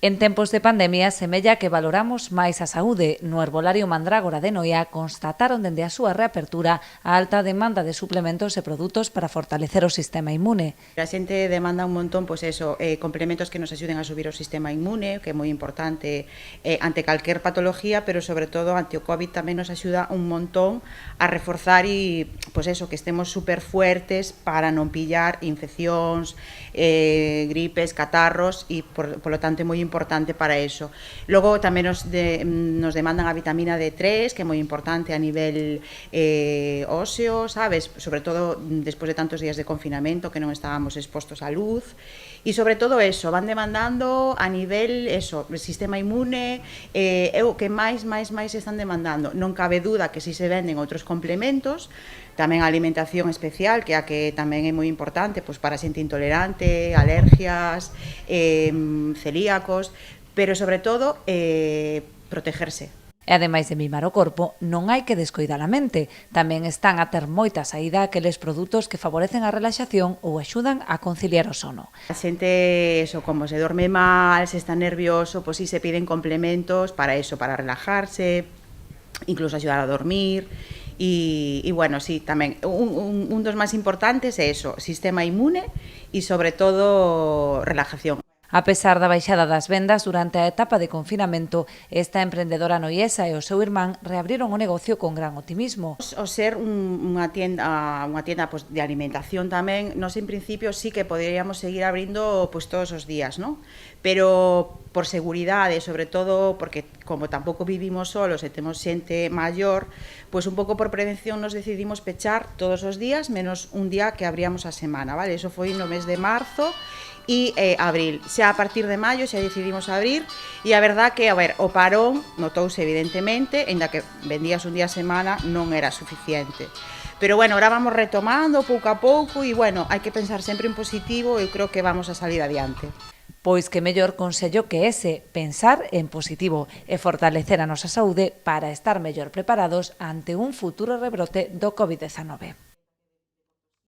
En tempos de pandemia, semella que valoramos máis a saúde. No Herbolario Mandrágora de Noia constataron dende a súa reapertura a alta demanda de suplementos e produtos para fortalecer o sistema inmune. A xente demanda un montón, pois eso, complementos que nos axuden a subir o sistema inmune, que é moi importante ante calquer patología, pero sobre todo ante o COVID tamén nos axuda un montón a reforzar e, pois eso, que estemos super fuertes para non pillar infeccións, gripes, catarros e, polo tanto, é moi importante para eso. Logo tamén nos demandan a vitamina D3, que é moi importante a nivel óseo, sabes? Sobre todo despois de tantos días de confinamento que non estábamos expostos á luz. E sobre todo eso, van demandando a nivel eso, sistema inmune, é o que máis están demandando. Non cabe duda que si se venden outros complementos, tamén a alimentación especial, que é a que tamén é moi importante pois para xente intolerante, alergias, celíacos, pero sobre todo protegerse. E ademais de mimar o corpo, non hai que descoidar a mente. Tamén están a ter moita saída aqueles produtos que favorecen a relaxación ou axudan a conciliar o sono. A xente, eso, como se dorme mal, se está nervioso, pois si se piden complementos para eso, para relajarse, incluso axudar a dormir. E bueno, sí, tamén un dos máis importantes é eso, sistema inmune e sobre todo relajación. A pesar da baixada das vendas durante a etapa de confinamento, esta emprendedora noiesa e o seu irmán reabriron o negocio con gran optimismo. O ser unha tienda pois, de alimentación tamén, nós en principio sí que poderíamos seguir abrindo pois, todos os días, ¿no? Pero por seguridade, sobre todo porque como tampouco vivimos solos e temos xente maior, pois un pouco por prevención nos decidimos pechar todos os días menos un día que abríamos a semana, vale? Eso foi no mes de marzo e abril. Xa a partir de maio xa decidimos abrir e a verdad que, a ver, o parón notouse evidentemente, ainda que vendías un día a semana non era suficiente. Pero bueno, ahora vamos retomando pouco a pouco e bueno, hai que pensar sempre en positivo e eu creo que vamos a salir adiante. Pois que mellor consello que ese, pensar en positivo e fortalecer a nosa saúde para estar mellor preparados ante un futuro rebrote do COVID-19.